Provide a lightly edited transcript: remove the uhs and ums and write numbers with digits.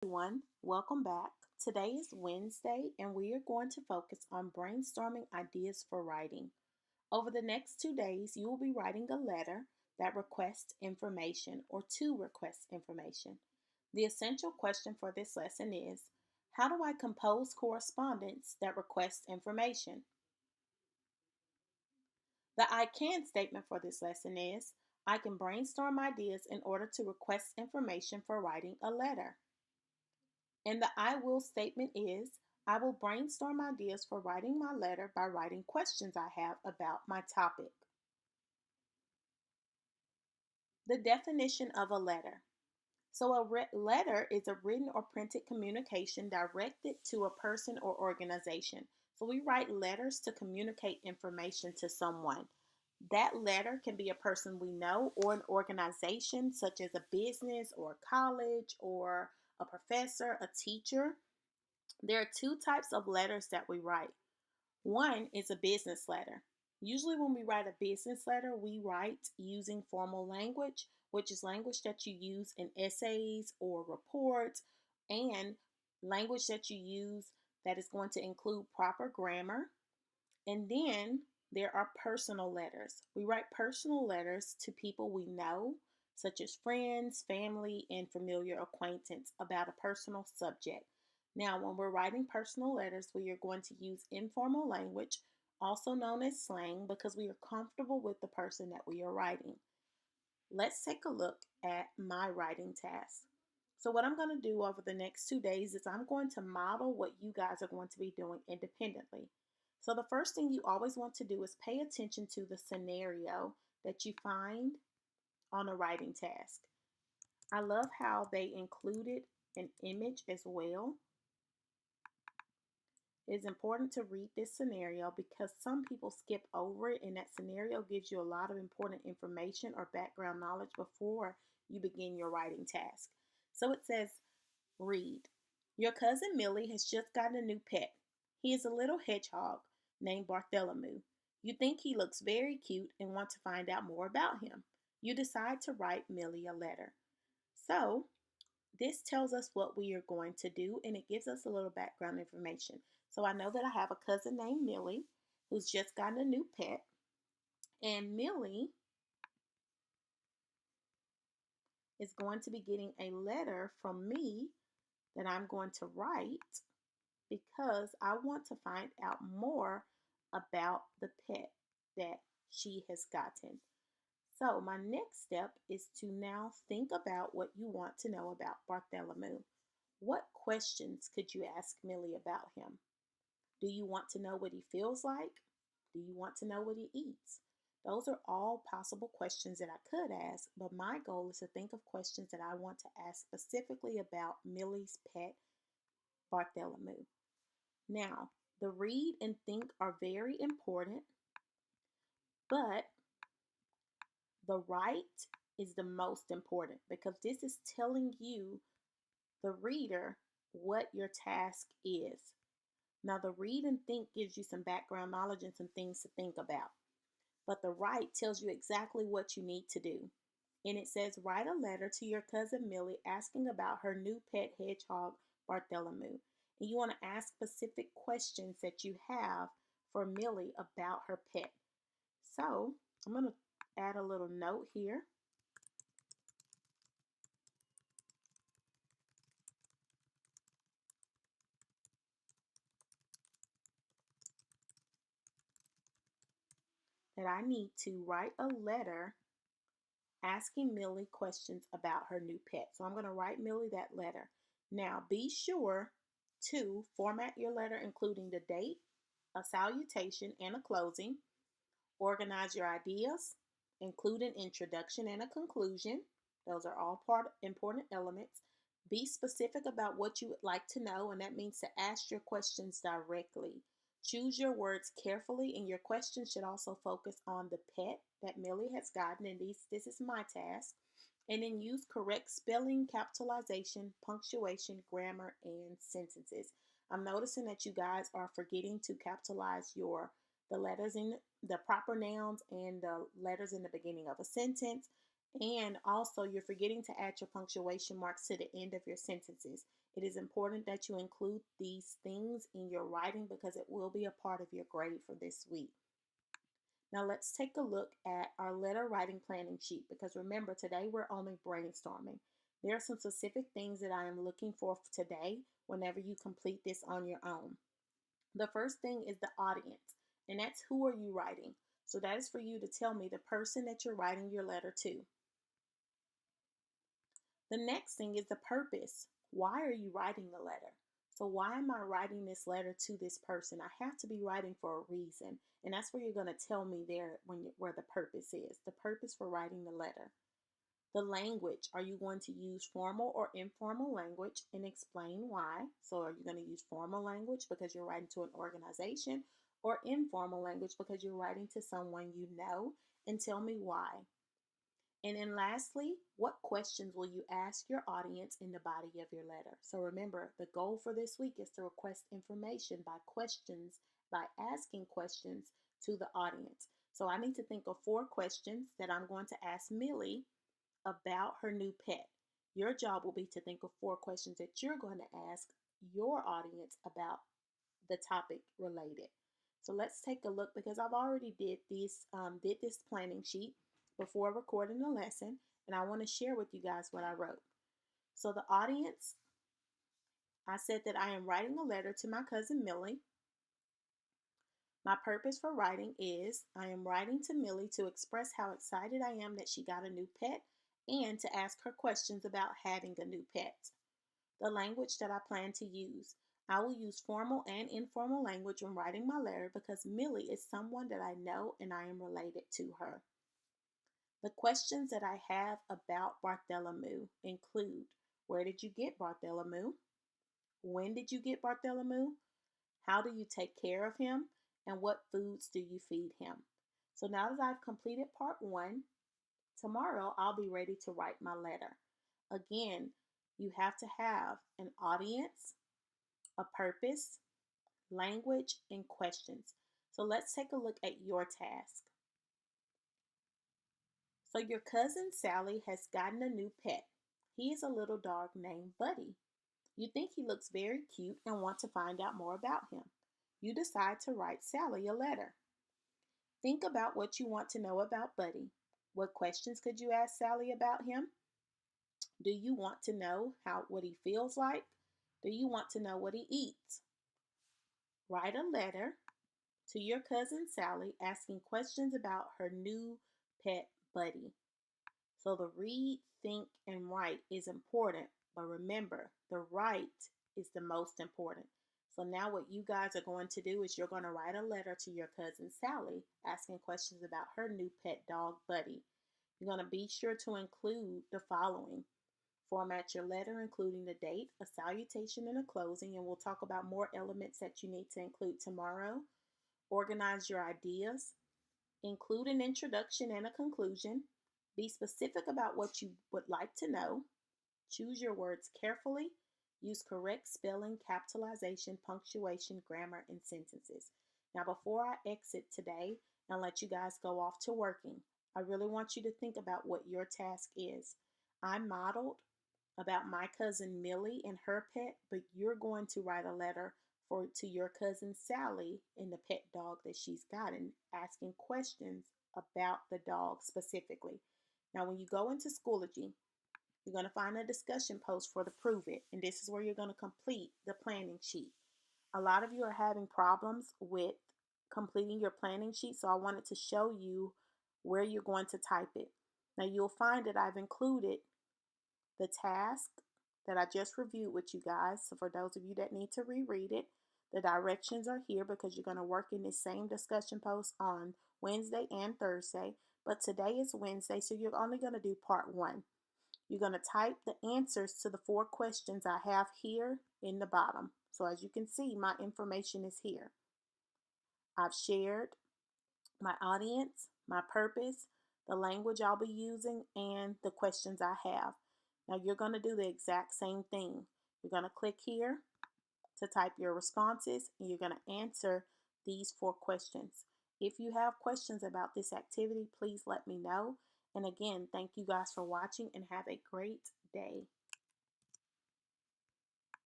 everyone. Welcome back. Today is Wednesday, and we are going to focus on brainstorming ideas for writing. Over the next 2 days, you will be writing a letter that requests information or to request information. The essential question for this lesson is: how do I compose correspondence that requests information? The I can statement for this lesson is: I can brainstorm ideas in order to request information for writing a letter. And the I will statement is: I will brainstorm ideas for writing my letter by writing questions I have about my topic. The definition of a letter. So, a letter is a written or printed communication directed to a person or organization. So, we write letters to communicate information to someone. That letter can be a person we know or an organization, such as a business or a college or a professor, a teacher. There are two types of letters that we write. One is a business letter. Usually, when we write a business letter, we write using formal language, which is language that you use in essays or reports, and language that you use that is going to include proper grammar. And then there are personal letters. We write personal letters to people we know, such as friends, family, and familiar acquaintance about a personal subject. Now, when we're writing personal letters, we are going to use informal language, also known as slang, because we are comfortable with the person that we are writing. Let's take a look at my writing task. So, what I'm going to do over the next 2 days is I'm going to model what you guys are going to be doing independently. So, the first thing you always want to do is pay attention to the scenario that you find on a writing task. I love how they included an image as well. It's important to read this scenario because some people skip over it, and that scenario gives you a lot of important information or background knowledge before you begin your writing task. So it says, read. Your cousin Millie has just gotten a new pet. He is a little hedgehog named Bartholomew. You think he looks very cute and want to find out more about him. You decide to write Millie a letter. So this tells us what we are going to do, and it gives us a little background information. So I know that I have a cousin named Millie who's just gotten a new pet, and Millie is going to be getting a letter from me that I'm going to write because I want to find out more about the pet that she has gotten. So, my next step is to now think about what you want to know about Bartholomew. What questions could you ask Millie about him? Do you want to know what he feels like? Do you want to know what he eats? Those are all possible questions that I could ask, but my goal is to think of questions that I want to ask specifically about Millie's pet, Bartholomew. Now, the read and think are very important, but the write is the most important because this is telling you, the reader, what your task is. Now, the read and think gives you some background knowledge and some things to think about, but the write tells you exactly what you need to do. And it says, write a letter to your cousin Millie asking about her new pet hedgehog, Bartholomew. And you want to ask specific questions that you have for Millie about her pet. So I'm going to add a little note here. That I need to write a letter asking Millie questions about her new pet. So I'm going to write Millie that letter. Now, be sure to format your letter, including the date, a salutation, and a closing. Organize your ideas, include an introduction and a conclusion. Those are all important elements. Be specific about what you would like to know, and that means to ask your questions directly. Choose your words carefully, and your questions should also focus on the pet that Millie has gotten, and this is my task. And then use correct spelling, capitalization, punctuation, grammar, and sentences. I'm noticing that you guys are forgetting to capitalize the letters in the proper nouns and the letters in the beginning of a sentence. And also, you're forgetting to add your punctuation marks to the end of your sentences. It is important that you include these things in your writing because it will be a part of your grade for this week. Now, let's take a look at our letter writing planning sheet because remember, today we're only brainstorming. There are some specific things that I am looking for today whenever you complete this on your own. The first thing is the audience, and that's who are you writing? So that is for you to tell me the person that you're writing your letter to. The next thing is the purpose. Why are you writing the letter? So why am I writing this letter to this person? I have to be writing for a reason. And that's where you're going to tell me there where the purpose is. The purpose for writing the letter. The language. Are you going to use formal or informal language and explain why? So are you going to use formal language because you're writing to an organization or informal language because you're writing to someone you know? And tell me why. And then lastly, what questions will you ask your audience in the body of your letter? So remember, the goal for this week is to request information by asking questions to the audience. So I need to think of 4 questions that I'm going to ask Millie about her new pet. Your job will be to think of 4 questions that you're going to ask your audience about the topic related. So let's take a look because I've already did this planning sheet before recording the lesson, and I want to share with you guys what I wrote. So the audience, I said that I am writing a letter to my cousin Millie. My purpose for writing is I am writing to Millie to express how excited I am that she got a new pet and to ask her questions about having a new pet. The language that I plan to use. I will use formal and informal language when writing my letter because Millie is someone that I know and I am related to her. The questions that I have about Bartholomew include: where did you get Bartholomew? When did you get Bartholomew? How do you take care of him? And what foods do you feed him? So now that I've completed part 1, tomorrow I'll be ready to write my letter. Again, you have to have an audience, a purpose, language, and questions. So let's take a look at your task. So your cousin Sally has gotten a new pet. He is a little dog named Buddy. You think he looks very cute and want to find out more about him. You decide to write Sally a letter. Think about what you want to know about Buddy. What questions could you ask Sally about him? Do you want to know what he feels like? Do you want to know what he eats? Write a letter to your cousin Sally asking questions about her new pet Buddy. So the read, think, and write is important, but remember, the write is the most important. So now what you guys are going to do is you're going to write a letter to your cousin Sally asking questions about her new pet dog Buddy. You're going to be sure to include the following. Format your letter including the date, a salutation, and a closing, and we'll talk about more elements that you need to include tomorrow. Organize your ideas. Include an introduction and a conclusion. Be specific about what you would like to know. Choose your words carefully. Use correct spelling, capitalization, punctuation, grammar, and sentences. Now, before I exit today and let you guys go off to working, I really want you to think about what your task is. I modeled about my cousin Millie and her pet, but you're going to write a letter to your cousin Sally and the pet dog that she's gotten, asking questions about the dog specifically. Now, when you go into Schoology, you're going to find a discussion post for the Prove It, and this is where you're going to complete the planning sheet. A lot of you are having problems with completing your planning sheet, so I wanted to show you where you're going to type it. Now, you'll find that I've included the task that I just reviewed with you guys. So for those of you that need to reread it, the directions are here because you're going to work in this same discussion post on Wednesday and Thursday. But today is Wednesday, so you're only going to do part 1. You're going to type the answers to the 4 questions I have here in the bottom. So as you can see, my information is here. I've shared my audience, my purpose, the language I'll be using, and the questions I have. Now you're going to do the exact same thing. You're going to click here to type your responses, and you're going to answer these 4 questions. If you have questions about this activity, please let me know. And again, thank you guys for watching and have a great day.